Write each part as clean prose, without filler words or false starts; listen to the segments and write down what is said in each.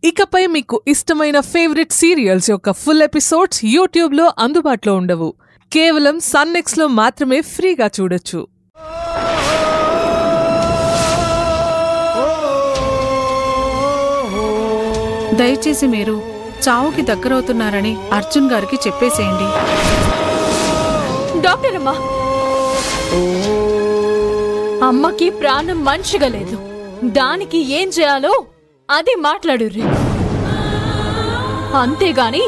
ఇకపై మీకు ఇష్టమైన ఫేవరెట్ సీరియల్స్ యొక్క ఫుల్ ఎపిసోడ్స్ యూట్యూబ్లో అందుబాటులో ఉండవు. కేవలం సన్నెక్స్లో మాత్రమే ఫ్రీగా చూడొచ్చు. దయచేసి మీరు చావుకి దగ్గరవుతున్నారని అర్జున్ గారికి చెప్పేసేయండి. డాక్టర్ అమ్మా, అమ్మకి ప్రాణం మంచిగా లేదు. దానికి ఏం చేయాలో అది మాట్లాడుర్రి. అంతేగాని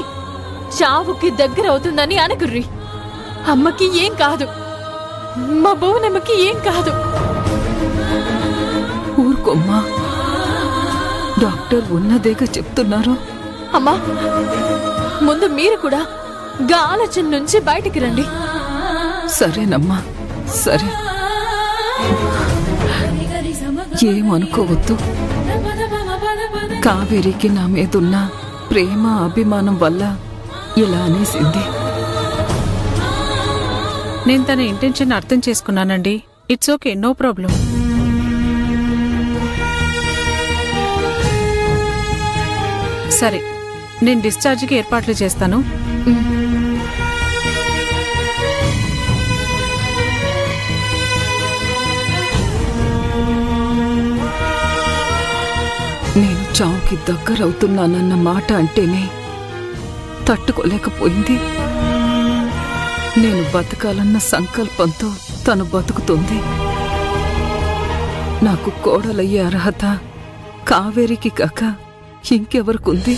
చావుకి దగ్గర అవుతుందని అనకుర్రి. అమ్మకి ఏం కాదు, మా భువనమ్మకి ఏం కాదు. ఊరుకోమ్మా, డాక్టర్ ఉన్నదేగా చెప్తున్నారు. అమ్మా, ముందు మీరు కూడా గా ఆలోచన నుంచి బయటికి రండి. సరేనమ్మా, సరే. ఏమనుకోవద్దు. కావేరికి నా మీదున్న ప్రేమ అభిమానం వల్ల ఇలా అనేసింది. నేను తన ఇంటెన్షన్ అర్థం చేసుకున్నానండి. It's okay, no problem. సరే, నేను డిశ్చార్జ్కి ఏర్పాట్లు చేస్తాను. నేను చావుకి దగ్గరవుతున్నానన్న మాట అంటేనే తట్టుకోలేకపోయింది. నేను బతకాలన్న సంకల్పంతో తను బతుకుతుంది. నాకు కోడలయ్యే అర్హత కావేరికి కాక ఇంకెవరికుంది?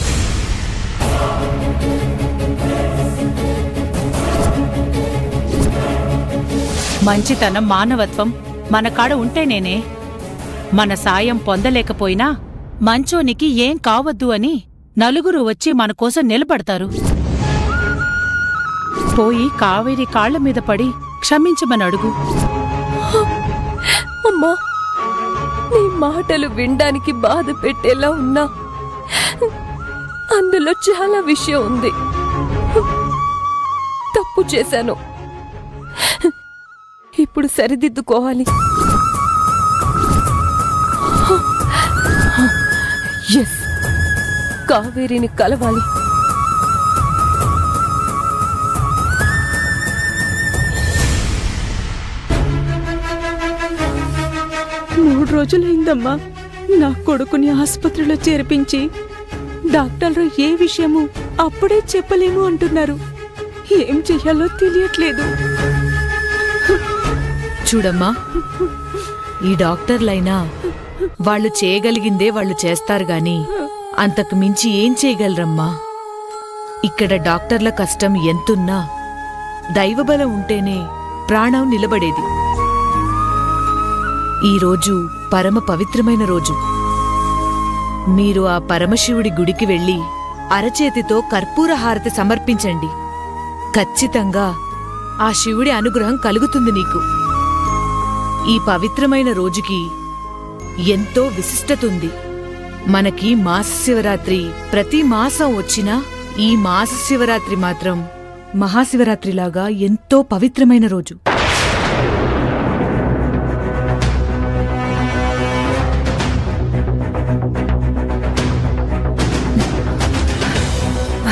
మంచితనం, మానవత్వం మన కాడ ఉంటేనేనే మన సాయం పొందలేకపోయినా మంచోనికి ఏం కావద్దు అని నలుగురు వచ్చి మన కోసం నిలబడతారు. పోయి కావేరి కాళ్ల మీద పడి క్షమించమని అడుగు. అమ్మా, నీ మాటలు వినడానికి బాధ పెట్టేలా ఉన్నా అందులో చాలా విషయం ఉంది. తప్పు చేశాను, ఇప్పుడు సరిదిద్దుకోవాలి. ఎస్, కావేరిని కలవాలి. మూడు రోజులైందమ్మా నా కొడుకుని ఆసుపత్రిలో చేర్పించి. డాక్టర్లు ఏ విషయము అప్పుడే చెప్పలేము అంటున్నారు. ఏం చెయ్యాలో తెలియట్లేదు. చూడమ్మా, ఈ డాక్టర్లైనా వాళ్ళు చేయగలిగిందే వాళ్ళు చేస్తారు గాని అంతకు మించి ఏం చేయగలరమ్మా. ఇక్కడ డాక్టర్ల కష్టం ఎంతున్నా దైవబలం ఉంటేనే ప్రాణం నిలబడేది. ఈరోజు పరమ పవిత్రమైన రోజు. మీరు ఆ పరమశివుడి గుడికి వెళ్లి అరచేతితో కర్పూర హారతి సమర్పించండి. ఖచ్చితంగా ఆ శివుడి అనుగ్రహం కలుగుతుంది నీకు. ఈ పవిత్రమైన రోజుకి ఎంతో విశిష్టతుంది. మనకి మాస శివరాత్రి ప్రతి మాసం వచ్చినా ఈ మాస శివరాత్రి మాత్రం మహాశివరాత్రిలాగా ఎంతో పవిత్రమైన రోజు.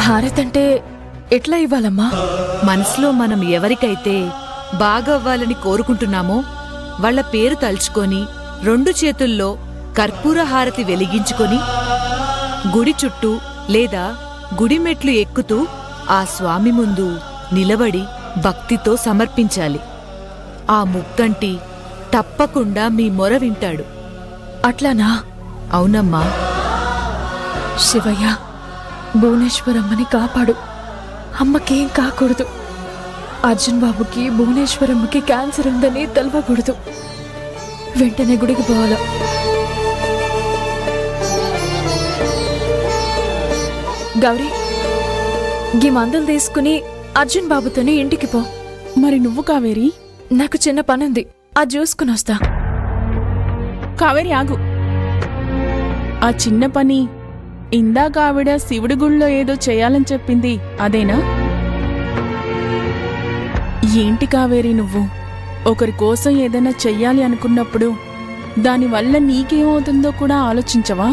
హారతంటే ఎట్లా ఇవ్వాలమ్మా? మనసులో మనం ఎవరికైతే బాగా అవ్వాలని కోరుకుంటున్నామో వాళ్ల పేరు తలుచుకొని 2 చేతుల్లో కర్పూర హారతి వెలిగించుకొని గుడి చుట్టూ లేదా గుడి మెట్లు ఎక్కుతూ ఆ స్వామి ముందు నిలబడి భక్తితో సమర్పించాలి. ఆ ముక్కంటి తప్పకుండా మీ మొర వింటాడు. అట్లానా? అవునమ్మా. శివయ్య, భువనేశ్వరమ్మని కాపాడు. అమ్మకేం కాకూడదు. అర్జున్ బాబుకి భువనేశ్వరమ్మకి క్యాన్సర్ ఉందని తెలవకూడదు. వెంటనే గుడికి పోవాలా? గౌరీ, గీ మందులు తీసుకుని అర్జున్ బాబుతోనే ఇంటికి పో. మరి నువ్వు కావేరి? నాకు చిన్న పనుంది, అది చూసుకుని వస్తా. కావేరి ఆగు. ఆ చిన్న పని ఇందాక ఆవిడ శివుడి గుళ్ళో ఏదో చేయాలని చెప్పింది అదేనా? ఏంటి కావేరి నువ్వు? ఒకరి కోసం ఏదైనా చెయ్యాలి అనుకున్నప్పుడు దానివల్ల నీకేమవుతుందో కూడా ఆలోచించవా?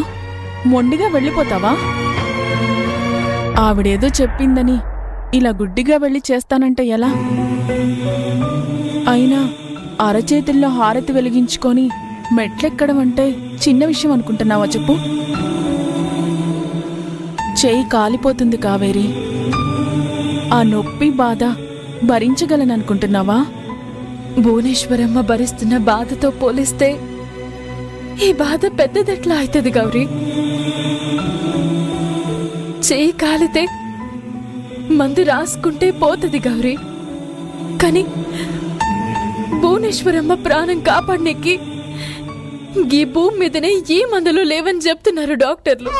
మొండిగా వెళ్ళిపోతావా? ఆవిడేదో చెప్పిందని ఇలా గుడ్డిగా వెళ్ళి చేస్తానంటే ఎలా? అయినా అరచేతుల్లో హారతి వెలిగించుకొని మెట్లెక్కడం అంటే చిన్న విషయం అనుకుంటున్నావా చెప్పు? చేయి కాలిపోతుంది కావేరి. ఆ నొప్పి బాధ భరించగలననుకుంటున్నావా? భువనేశ్వరమ్మ భరిస్తున్న బాధతో పోలిస్తే ఈ బాధ పెద్దదెట్లా అవుతుంది గౌరీ? చేయి కాలితే మందు రాసుకుంటే పోతుంది గౌరీ, కాని భువనేశ్వరమ్మ ప్రాణం కాపాడనికి ఈ భూమి మీదనే ఏ మందులు లేవని చెప్తున్నారు డాక్టర్లు.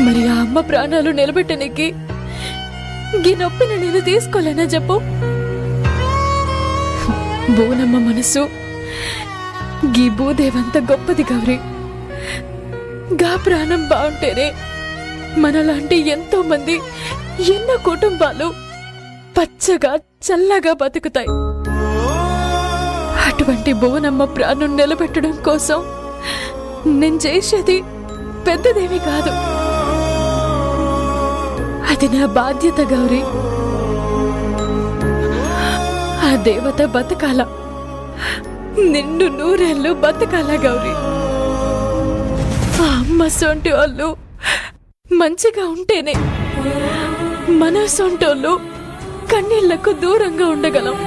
మరి ఆ అమ్మ ప్రాణాలు నిలబెట్టనికి ఈ నొప్పిని నేను తీసుకోలేనా చెప్పు? భువనమ్మ మనసు గీ భూదేవంత గొప్పది గౌరీ. గా ప్రాణం బాగుంటేనే మనలాంటి ఎంతో మంది, ఎన్నో కుటుంబాలు పచ్చగా చల్లగా బతుకుతాయి. అటువంటి భువనమ్మ ప్రాణం నిలబెట్టడం కోసం నేను చేసేది పెద్దదేమీ కాదు. అది నా బాధ్యత గౌరీ. ఆ దేవత బతకాల, నిండు నూరేళ్ళు బతకాల గౌరీ. ఆ అమ్మ సొంటి వాళ్ళు మంచిగా ఉంటేనే మన సొంటోళ్ళు కన్నీళ్లకు దూరంగా ఉండగలం.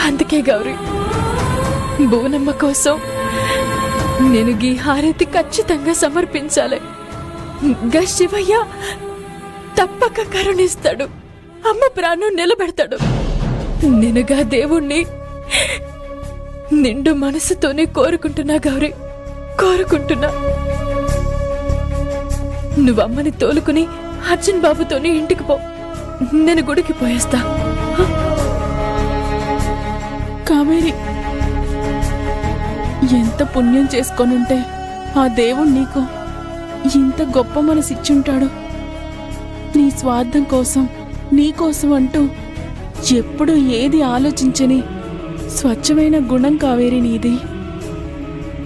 అందుకే గౌరీ, భువనమ్మ కోసం నేను గీ హారతి ఖచ్చితంగా సమర్పించాలి. గా శివయ్య తప్పక కరుణిస్తాడు, అమ్మ ప్రాణం నిలబెడతాడు. నేనుగా దేవుణ్ణి నిండు మనసుతోనే కోరుకుంటున్నా గౌరీ, కోరుకుంటున్నా. నువ్వమ్మని తోలుకుని అర్జున్ బాబుతోనే ఇంటికి పో, నేను గుడికి పోయేస్తా. కావేరి, ఎంత పుణ్యం చేసుకొనుంటే ఆ దేవుడు నీకు ఇంత గొప్ప మనసిచ్చుంటాడు. నీ స్వార్థం కోసం, నీకోసం అంటూ ఎప్పుడు ఏది ఆలోచించని స్వచ్ఛమైన గుణం కావేరి నీది.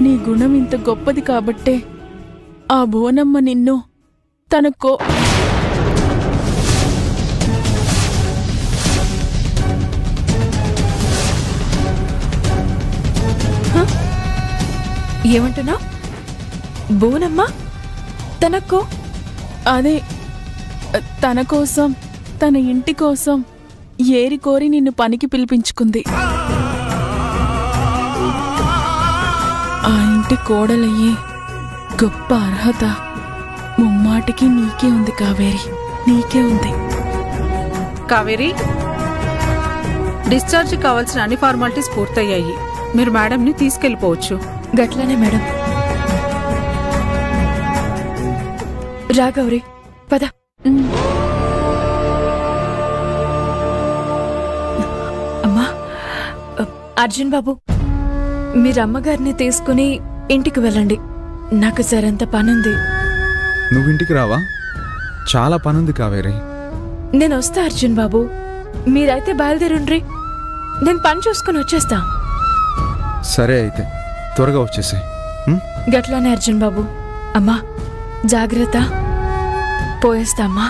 నీ గుణం ఇంత గొప్పది కాబట్టే ఆ భువనమ్మ నిన్ను తనకో ఏమంటున్నా? భువనమ్మ తనకో? అదే, తన కోసం, తన ఇంటి కోసం ఏరి కోరి నిన్ను పనికి పిలిపించుకుంది. ఆ ఇంటి కోడలయ్యే గొప్ప అర్హత ముమ్మాటికి నీకే ఉంది కావేరి, నీకే ఉంది. కావేరి, డిశ్చార్జ్ కావాల్సిన అన్ని ఫార్మాలిటీస్ పూర్తయ్యాయి. మీరు మేడంని తీసుకెళ్లిపోవచ్చు. గట్లనే మేడం. రా గౌరీ, పద. అమ్మా, అర్జున్ బాబు, మీరు అమ్మగారిని తీసుకుని ఇంటికి వెళ్ళండి. నాకు సరంత పనుంది. నువ్వు ఇంటికి రావా? చాలా పనుంది కావేరి. నేను వస్తా అర్జున్ బాబు, మీరైతే బయలుదేరుండ్రి, నేను పని చూసుకుని వచ్చేస్తా. సరే అయితే త్వరగా వచ్చేసాయి. గట్లానే అర్జున్ బాబు. అమ్మా జాగ్రత్త, పోయేస్తా అమ్మా.